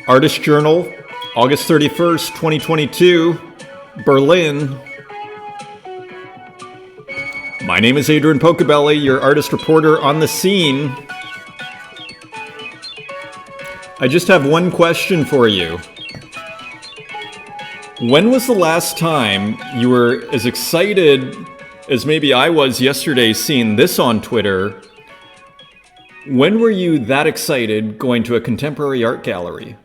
Artist Journal, August 31st, 2022, Berlin. My name is Adrian Pocobelli, your artist reporter on the scene. I just have one question for you. When was the last time you were as excited as maybe I was yesterday seeing this on Twitter? When were you that excited going to a contemporary art gallery?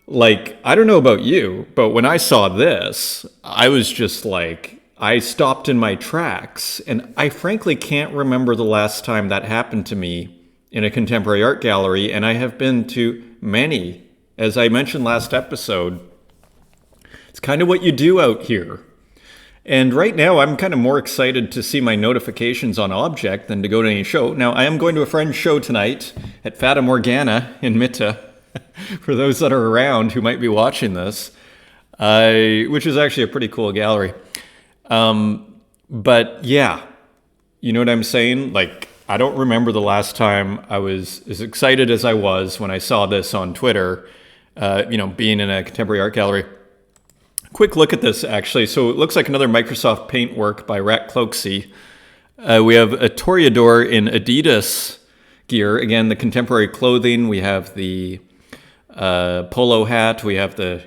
Like, I don't know about you, but when I saw this, I was just like, I stopped in my tracks, and I frankly can't remember the last time that happened to me in a contemporary art gallery, and I have been to many. As I mentioned last episode, it's kind of what you do out here. And right now, I'm kind of more excited to see my notifications on Object than to go to any show. Now, I am going to a friend's show tonight at Fata Morgana in Mitte, for those that are around who might be watching this, which is actually a pretty cool gallery. But yeah, you know what I'm saying? Like, I don't remember the last time I was as excited as I was when I saw this on Twitter, being in a contemporary art gallery. Quick look at this, actually. So it looks like another Microsoft Paint work by Cloaksy. We have a Toreador in Adidas gear. Again, the contemporary clothing. We have the polo hat. We have the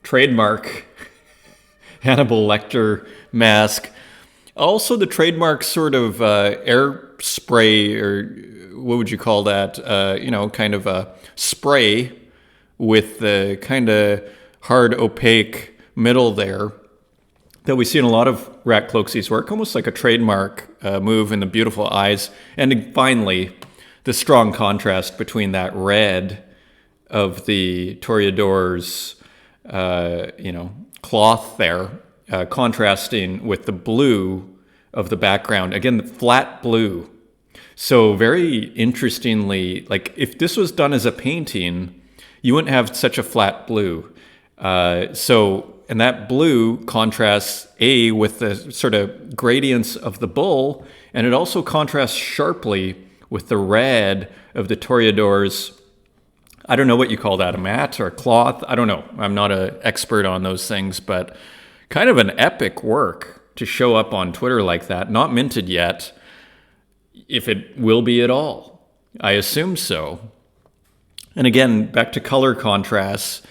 trademark Hannibal Lecter mask. Also the trademark sort of air spray, or what would you call that? Kind of a spray with the kind of hard, opaque middle there that we see in a lot of Cloaksy's work, almost like a trademark move, in the beautiful eyes. And finally, the strong contrast between that red of the Toreador's, cloth there, contrasting with the blue of the background. Again, the flat blue. So very interestingly, like if this was done as a painting, you wouldn't have such a flat blue. And that blue contrasts with the sort of gradients of the bull, and it also contrasts sharply with the red of the Toreador's, I don't know what you call that, a mat or a cloth? I don't know. I'm not an expert on those things, but kind of an epic work to show up on Twitter like that. Not minted yet, if it will be at all. I assume so. And again, back to color contrasts.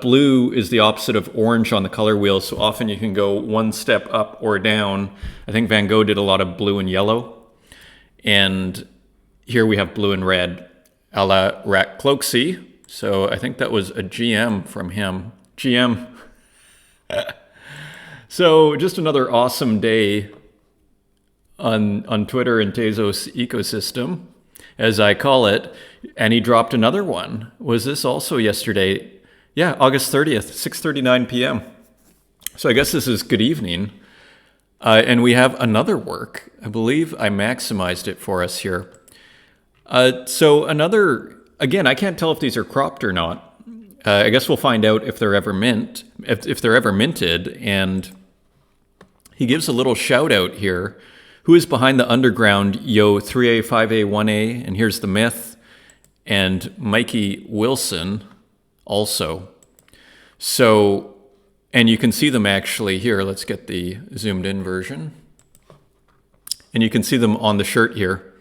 Blue is the opposite of orange on the color wheel, so often you can go one step up or down. I think Van Gogh did a lot of blue and yellow. And here we have blue and red, a la Cloaksy. So I think that was a GM from him. GM. So just another awesome day on Twitter and Tazos Ecosystem, as I call it. And he dropped another one. Was this also yesterday? Yeah, August 30th, 6:39 p.m. So I guess this is good evening. And we have another work. I believe I maximized it for us here. So another, again, I can't tell if these are cropped or not. I guess we'll find out if they're ever if they're ever minted. And he gives a little shout out here. Who is behind the underground? Yo, 3A, 5A, 1A, and here's the myth. And Mikey Wilson also. So, and you can see them actually here. Let's get the zoomed in version. And you can see them on the shirt here.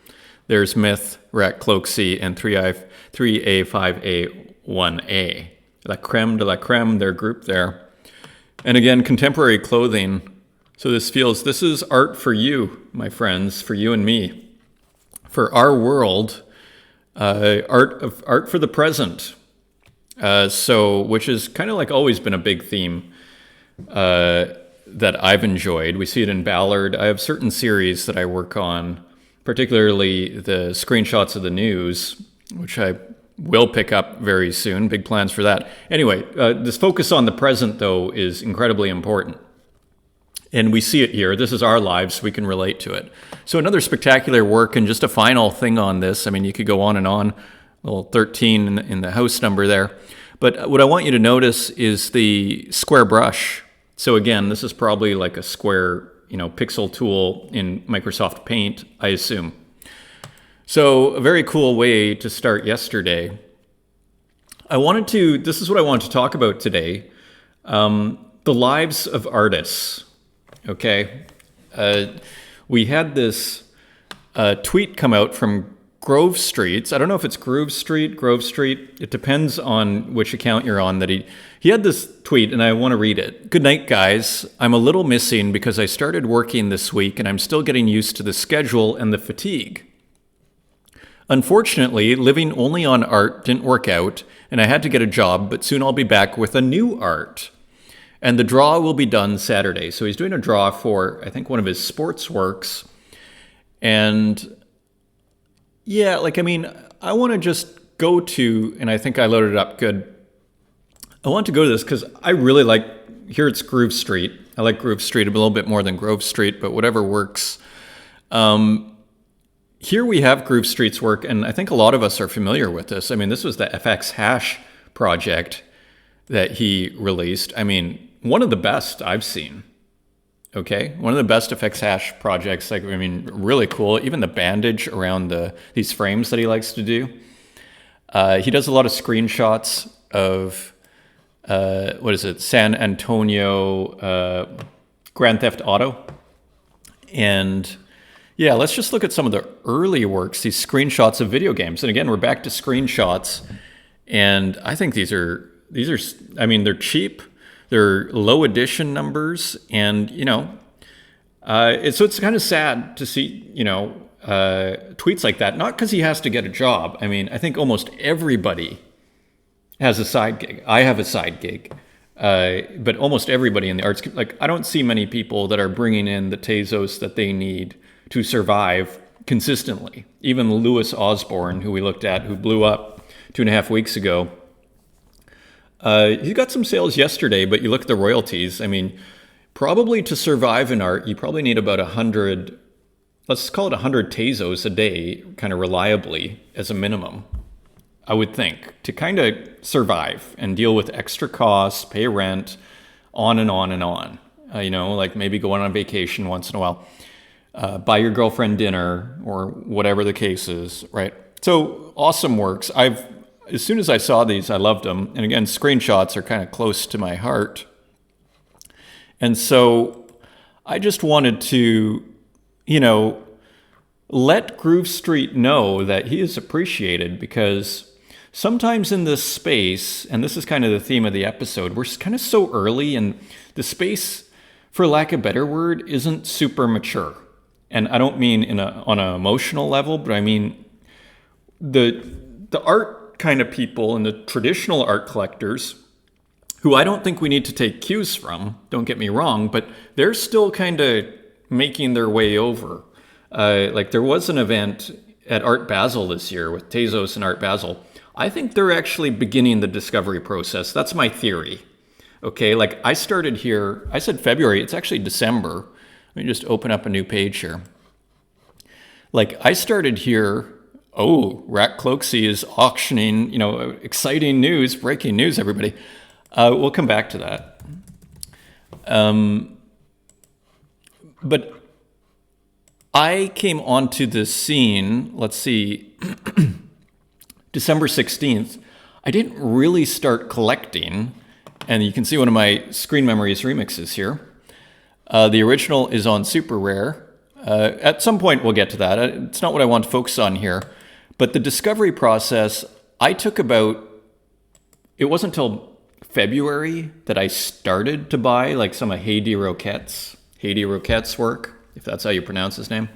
There's Myth, Cloaksy, and 3A, 5A, 1A. La creme de la creme, their group there. And again, contemporary clothing. So this is art for you, my friends, for you and me. For our world, art for the present. Which has kind of like always been a big theme that I've enjoyed. We see it in Ballard. I have certain series that I work on, particularly the screenshots of the news, which I will pick up very soon. Big plans for that. Anyway, this focus on the present, though, is incredibly important. And we see it here. This is our lives. We can relate to it. So another spectacular work, and just a final thing on this. I mean, you could go on and on. Little 13 in the house number there. But what I want you to notice is the square brush. So again, this is probably like a square, pixel tool in Microsoft Paint, I assume. So a very cool way to start yesterday. this is what I wanted to talk about today. The lives of artists. Okay. We had this tweet come out from Groov Street. I don't know if it's Groov Street. It depends on which account you're on. That he had this tweet, and I want to read it. Good night, guys. I'm a little missing because I started working this week, and I'm still getting used to the schedule and the fatigue. Unfortunately, living only on art didn't work out, and I had to get a job, but soon I'll be back with a new art. And the draw will be done Saturday. So he's doing a draw for, I think, one of his sports works. And yeah, I want to just go to, and I think I loaded it up good. I want to go to this because I really here it's Groov Street. I like Groov Street a little bit more than Grove Street, but whatever works. Here we have Groov Street's work, and I think a lot of us are familiar with this. This was the FX Hash project that he released. One of the best I've seen. Okay, one of the best FX Hash projects. Really cool. Even the bandage around these frames that he likes to do. He does a lot of screenshots of San Antonio Grand Theft Auto, and yeah, let's just look at some of the early works. These screenshots of video games, and again, we're back to screenshots, and I think these are. They're cheap. They're low edition numbers, and it's kind of sad to see tweets like that. Not because he has to get a job. I think almost everybody has a side gig. I have a side gig, but almost everybody in the arts, I don't see many people that are bringing in the Tezos that they need to survive consistently. Even Louis Osborne, who we looked at, who blew up 2.5 weeks ago. He got some sales yesterday, but you look at the royalties. Probably to survive in art, you probably need about 100, let's call it 100 Tezos a day, kind of reliably as a minimum, I would think, to kind of survive and deal with extra costs, pay rent, on and on and on. Maybe go on vacation once in a while, buy your girlfriend dinner or whatever the case is, right? So awesome works. As soon as I saw these, I loved them. And again, screenshots are kind of close to my heart. And so I just wanted to, let Groov Street know that he is appreciated, because sometimes in this space, and this is kind of the theme of the episode, we're kind of so early, and the space, for lack of a better word, isn't super mature. And I don't mean on an emotional level, but I mean the art kind of people and the traditional art collectors, who I don't think we need to take cues from, don't get me wrong, but they're still kind of making their way over. There was an event at Art Basel this year with Tezos and Art Basel. I think they're actually beginning the discovery process. That's my theory. Okay, I started here, I said February, it's actually December. Let me just open up a new page here. I started here. Oh, Cloaksy is auctioning, exciting news, breaking news, everybody. We'll come back to that. But I came onto the scene, let's see, December 16th. I didn't really start collecting, and you can see one of my Screen Memories remixes here. The original is on Super Rare. At some point, we'll get to that. It's not what I want to focus on here. But the discovery process, I took it wasn't until February that I started to buy some of Heidi Roquette's work, if that's how you pronounce his name.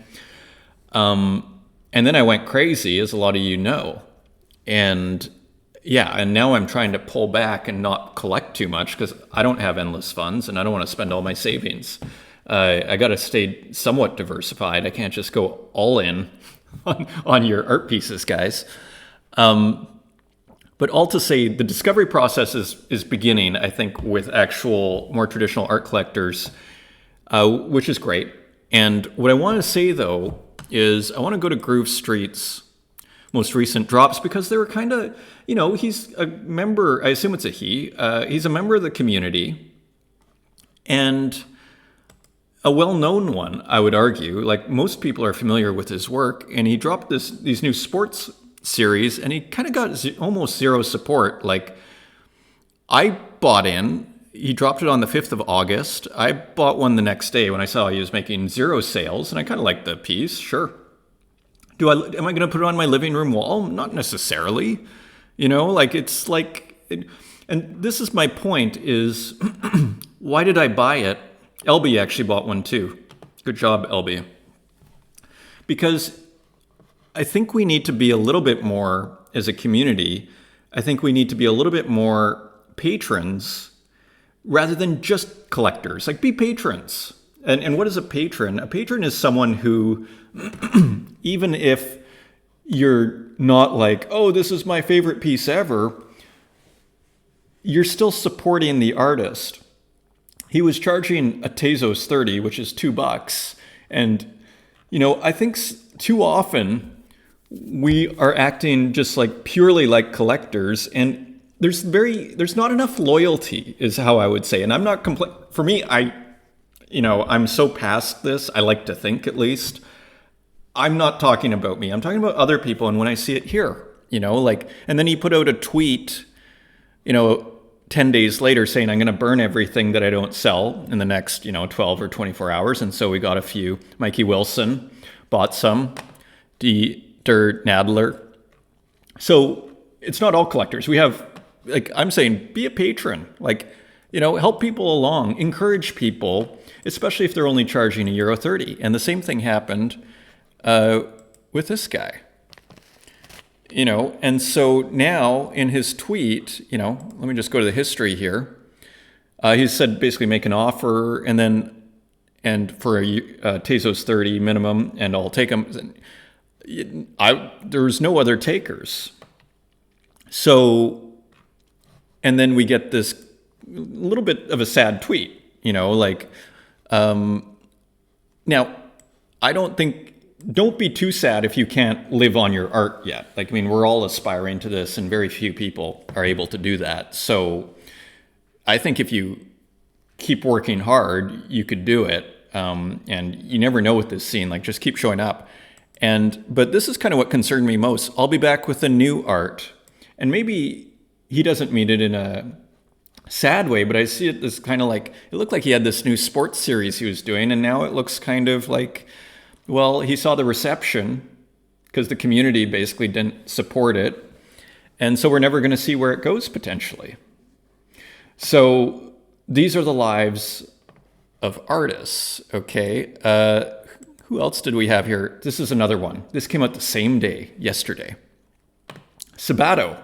And then I went crazy, as a lot of you know. And now I'm trying to pull back and not collect too much, because I don't have endless funds and I don't want to spend all my savings. I got to stay somewhat diversified. I can't just go all in on your art pieces, guys. But all to say, the discovery process is beginning, I think, with actual more traditional art collectors, which is great. And what I want to say, though, is I want to go to Groov Street's most recent drops, because they were kind of, he's a member, I assume it's a he, he's a member of the community, and a well-known one, I would argue. Most people are familiar with his work, and he dropped these new sports series, and he kind of got almost zero support. Like, I bought in. He dropped it on the 5th of August. I bought one the next day when I saw he was making 0 sales, and I kind of liked the piece. Sure. Am I going to put it on my living room wall? Not necessarily. Like, it's like, and this is my point is, why did I buy it? LB actually bought one too. Good job, LB. Because I think we need to be a little bit more, as a community, I think we need to be a little bit more patrons rather than just collectors. Like, be patrons. And what is a patron? A patron is someone who, even if you're not like, oh, this is my favorite piece ever, you're still supporting the artist. He was charging a Tezos 30, which is $2. And, I think too often we are acting just like purely like collectors, and there's not enough loyalty is how I would say. And I'm not for me, I'm so past this. I like to think, at least. I'm not talking about me. I'm talking about other people. And when I see it here, and then he put out a tweet, 10 days later saying, I'm going to burn everything that I don't sell in the next, 12 or 24 hours. And so we got a few. Mikey Wilson bought some. Dieter Nadler. So it's not all collectors. We have, I'm saying, be a patron. Help people along. Encourage people, especially if they're only charging €1.30. And the same thing happened with this guy. And so now in his tweet, let me just go to the history here. He said basically make an offer and for a Tezos 30 minimum, and I'll take them. There's no other takers. So, and then we get this little bit of a sad tweet, now don't be too sad if you can't live on your art yet. We're all aspiring to this, and very few people are able to do that. So I think if you keep working hard, you could do it. And you never know with this scene, just keep showing up. But this is kind of what concerned me most. I'll be back with a new art. And maybe he doesn't mean it in a sad way, but I see it as kind of it looked like he had this new sports series he was doing, and now it looks kind of like, well, he saw the reception because the community basically didn't support it. And so we're never going to see where it goes potentially. So these are the lives of artists, okay? Who else did we have here? This is another one. This came out the same day, yesterday. Sabato,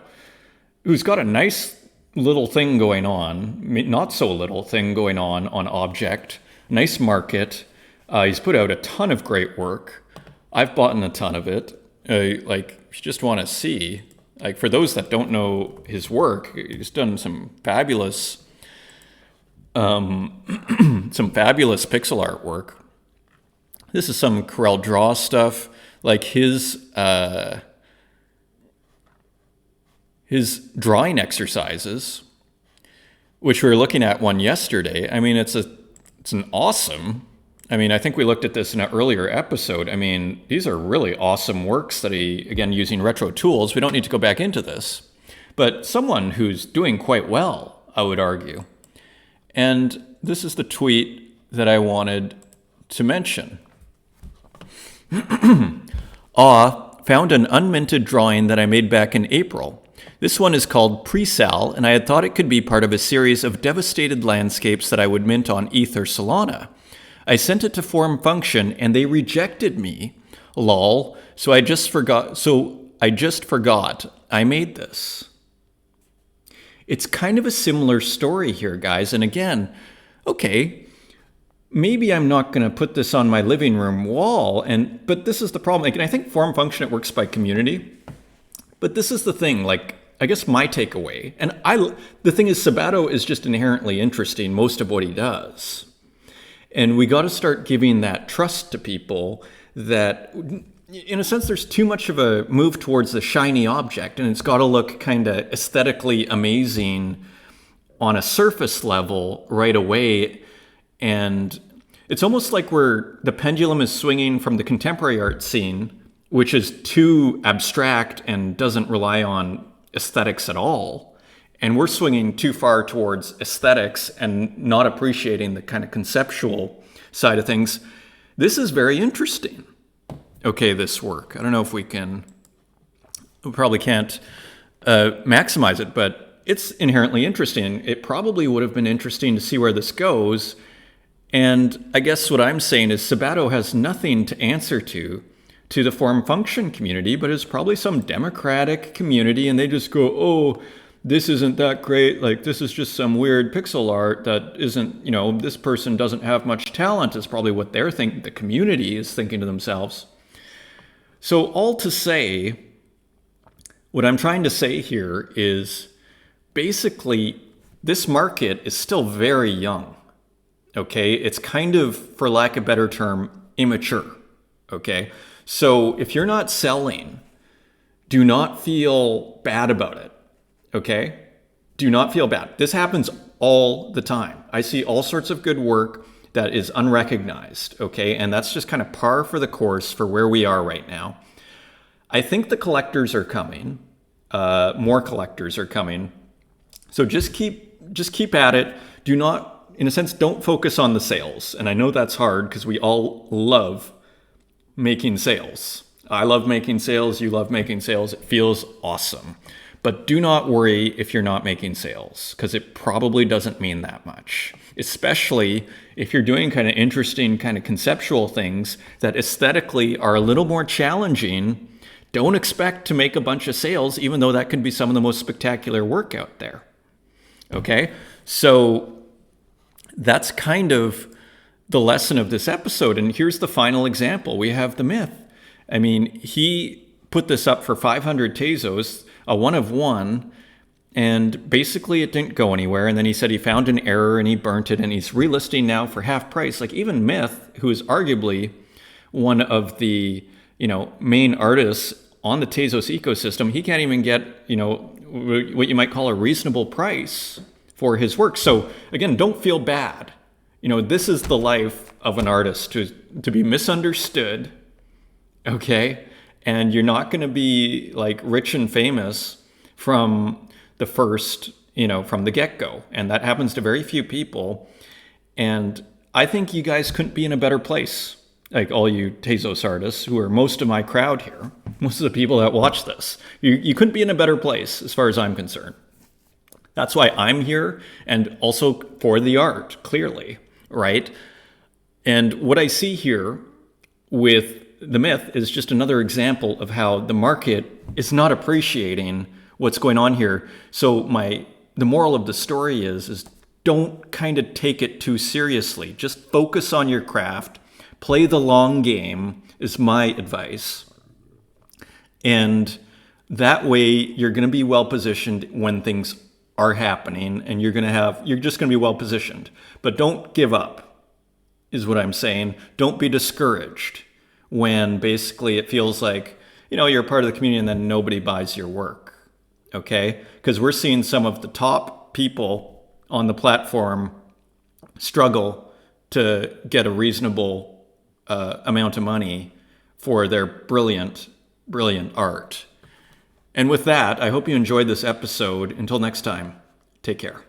who's got a nice little thing going on, not so little thing going on Object, nice market. He's put out a ton of great work. I've bought a ton of it. If you just want to see, for those that don't know his work, he's done some fabulous pixel artwork. This is some Corel Draw stuff, his drawing exercises, which we were looking at one yesterday. It's an awesome. I think we looked at this in an earlier episode. These are really awesome works that he, again, using retro tools. We don't need to go back into this, but someone who's doing quite well, I would argue. And this is the tweet that I wanted to mention. Found an unminted drawing that I made back in April. This one is called Pre-Sal, and I had thought it could be part of a series of devastated landscapes that I would mint on ETH or Solana. I sent it to Form Function, and they rejected me. Lol. So I just forgot. I made this. It's kind of a similar story here, guys. And again, okay, maybe I'm not going to put this on my living room wall, but this is the problem. And I think Form Function, it works by community. But this is the thing, I guess my takeaway, and the thing is, Sabato is just inherently interesting, most of what he does. And we got to start giving that trust to people that, in a sense, there's too much of a move towards the shiny object, and it's got to look kind of aesthetically amazing on a surface level right away. And it's almost like the pendulum is swinging from the contemporary art scene which is too abstract and doesn't rely on aesthetics at all. And we're swinging too far towards aesthetics and not appreciating the kind of conceptual side of things. This is very interesting. Okay, this work. I don't know if we probably can't maximize it, but it's inherently interesting. It probably would have been interesting to see where this goes. And I guess what I'm saying is Sabato has nothing to answer to the form function community, but it's probably some democratic community, and they just go, oh, this isn't that great. Like, this is just some weird pixel art that isn't, this person doesn't have much talent is probably what they're thinking. The community is thinking to themselves. So all to say, what I'm trying to say here is basically this market is still very young. Okay. It's kind of, for lack of a better term, immature. Okay. So if you're not selling, do not feel bad about it. Okay? Do not feel bad. This happens all the time. I see all sorts of good work that is unrecognized. Okay? And that's just kind of par for the course for where we are right now. I think the collectors are coming. More collectors are coming. So just keep at it. Do not, in a sense, don't focus on the sales. And I know that's hard because we all love making sales. I love making sales. You love making sales. It feels awesome. But do not worry if you're not making sales, because it probably doesn't mean that much, especially if you're doing kind of interesting, kind of conceptual things that aesthetically are a little more challenging. Don't expect to make a bunch of sales, even though that could be some of the most spectacular work out there. Okay? So that's kind of the lesson of this episode. And here's the final example. We have the myth. I mean, he put this up for 500 Tezos, a one of one, and basically it didn't go anywhere. And then he said he found an error and he burnt it, and he's relisting now for half price. Like, even Myth, who is arguably one of the main artists on the Tazos ecosystem, he can't even get what you might call a reasonable price for his work. So again, don't feel bad. This is the life of an artist, to be misunderstood. Okay. And you're not going to be like rich and famous from the first, from the get-go. And that happens to very few people. And I think you guys couldn't be in a better place. Like, all you Tezos artists, who are most of my crowd here, most of the people that watch this, you couldn't be in a better place as far as I'm concerned. That's why I'm here, and also for the art, clearly, right? And what I see here with the myth is just another example of how the market is not appreciating what's going on here. So the moral of the story is don't kind of take it too seriously. Just focus on your craft. Play the long game is my advice. And that way you're going to be well positioned when things are happening, and you're just going to be well positioned. But don't give up, is what I'm saying. Don't be discouraged when basically it feels like, you're a part of the community and then nobody buys your work. Okay? Because we're seeing some of the top people on the platform struggle to get a reasonable amount of money for their brilliant, brilliant art. And with that, I hope you enjoyed this episode. Until next time, take care.